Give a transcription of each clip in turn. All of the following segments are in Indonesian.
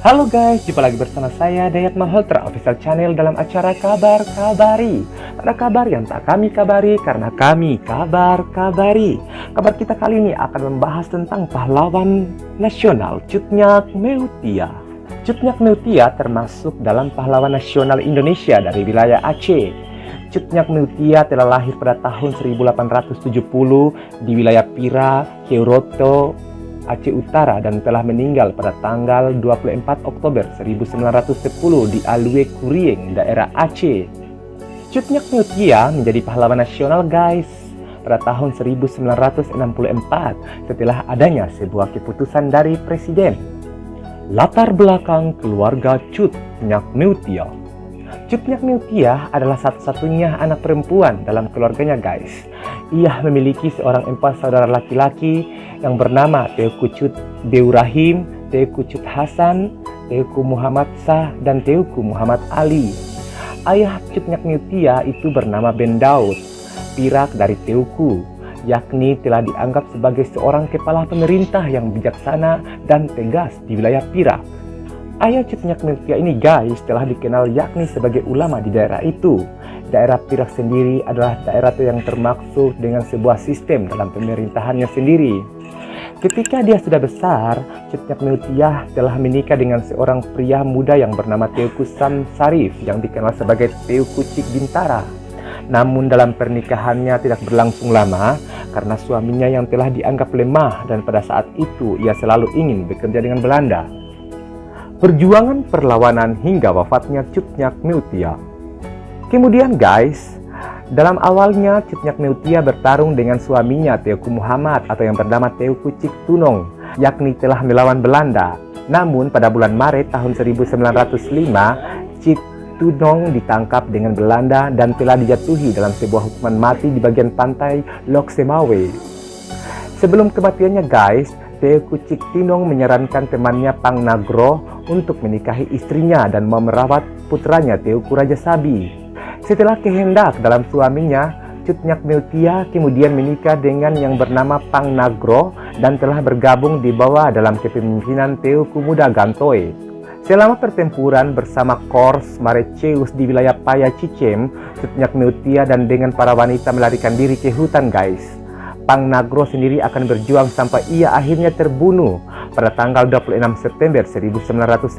Halo guys, jumpa lagi bersama saya Dayat Malhotra Official Channel dalam acara Kabar Kabari. Ada kabar yang tak kami kabari karena kami kabar kabari. Kabar kita kali ini akan membahas tentang pahlawan nasional Cut Nyak Meutia. Cut Nyak Meutia termasuk dalam pahlawan nasional Indonesia dari wilayah Aceh. Cut Nyak Meutia telah lahir pada tahun 1870 di wilayah Pira, Keuroto, Aceh Utara dan telah meninggal pada tanggal 24 Oktober 1910 di Alue Kurieng, daerah Aceh. Cut Nyak Meutia menjadi pahlawan nasional guys pada tahun 1964 setelah adanya sebuah keputusan dari presiden. Latar belakang keluarga Cut Nyak Meutia. Cut Nyak Meutia adalah satu-satunya anak perempuan dalam keluarganya guys. Ia memiliki seorang empat saudara laki-laki yang bernama Teuku Cut Beurahim, Teuku Cut Hasan, Teuku Muhammad Shah, dan Teuku Muhammad Ali. Ayah Cut Nyak Meutia itu bernama Ben Daud, pirak dari Teuku, yakni telah dianggap sebagai seorang kepala pemerintah yang bijaksana dan tegas di wilayah Pirak. Ayah Cut Nyak Meutia ini guys telah dikenal yakni sebagai ulama di daerah itu. Daerah Pirak sendiri adalah daerah yang termaksud dengan sebuah sistem dalam pemerintahannya sendiri. Ketika dia sudah besar, Cut Nyak Meutia telah menikah dengan seorang pria muda yang bernama Teuku Sam Sarif yang dikenal sebagai Teuku Cik Bintara. Namun dalam pernikahannya tidak berlangsung lama karena suaminya yang telah dianggap lemah dan pada saat itu ia selalu ingin bekerja dengan Belanda. Perjuangan perlawanan hingga wafatnya Cut Nyak Meutia. Kemudian guys, dalam awalnya Cut Nyak Meutia bertarung dengan suaminya Teuku Muhammad atau yang bernama Teuku Cik Tunong, yakni telah melawan Belanda. Namun pada bulan Maret tahun 1905, Cik Tunong ditangkap dengan Belanda dan telah dijatuhi dalam sebuah hukuman mati di bagian pantai Lok Semawe. Sebelum kematiannya guys, Teuku Cik Tunong menyarankan temannya Pang Nagro untuk menikahi istrinya dan merawat putranya Teuku Raja Sabi. Setelah kehendak dalam suaminya, Cut Nyak Meutia kemudian menikah dengan yang bernama Pang Nagro dan telah bergabung di bawah dalam kepemimpinan Teuku Muda Gantoe. Selama pertempuran bersama Korps Mareceus di wilayah Paya Cicem, Cut Nyak Meutia dan dengan para wanita melarikan diri ke hutan guys. Pang Nagro sendiri akan berjuang sampai ia akhirnya terbunuh pada tanggal 26 September 1910.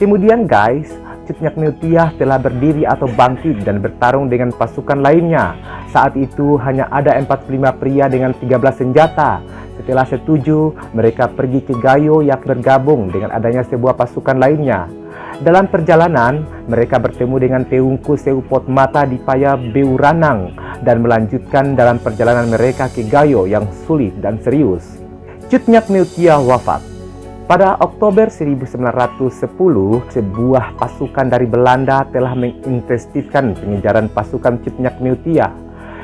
Kemudian guys, Cut Nyak Meutia telah berdiri atau bangkit dan bertarung dengan pasukan lainnya. Saat itu hanya ada 45 pria dengan 13 senjata. Setelah setuju, mereka pergi ke Gayo yang bergabung dengan adanya sebuah pasukan lainnya. Dalam perjalanan, mereka bertemu dengan Teungku Seupot Mata di Paya Beuranang dan melanjutkan dalam perjalanan mereka ke Gayo yang sulit dan serius. Cut Nyak Meutia wafat. Pada Oktober 1910, sebuah pasukan dari Belanda telah mengintensifkan pengejaran pasukan Cut Nyak Meutia.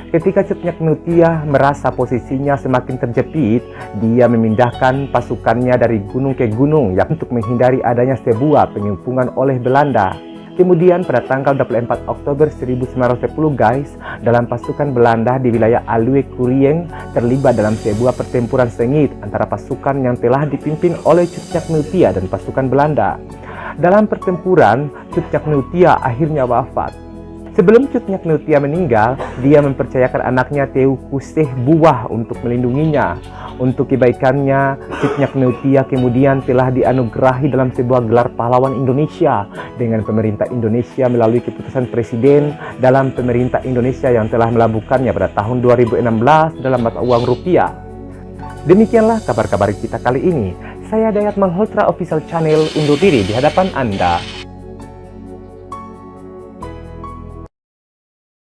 Ketika Cut Nyak Meutia merasa posisinya semakin terjepit, dia memindahkan pasukannya dari gunung ke gunung yang untuk menghindari adanya sebuah pengepungan oleh Belanda. Kemudian pada tanggal 24 Oktober 1910 guys, dalam pasukan Belanda di wilayah Alue Kurieng terlibat dalam sebuah pertempuran sengit antara pasukan yang telah dipimpin oleh Cut Nyak Meutia dan pasukan Belanda. Dalam pertempuran, Cut Nyak Meutia akhirnya wafat. Sebelum Cut Nyak Meutia meninggal, dia mempercayakan anaknya Teuku Seh Buah untuk melindunginya. Untuk kebaikannya, Cut Nyak Meutia kemudian telah dianugerahi dalam sebuah gelar pahlawan Indonesia dengan pemerintah Indonesia melalui keputusan presiden dalam pemerintah Indonesia yang telah melabuhkannya pada tahun 2016 dalam mata uang rupiah. Demikianlah kabar-kabar kita kali ini. Saya Dayat Malhotra Official Channel undur diri di hadapan Anda.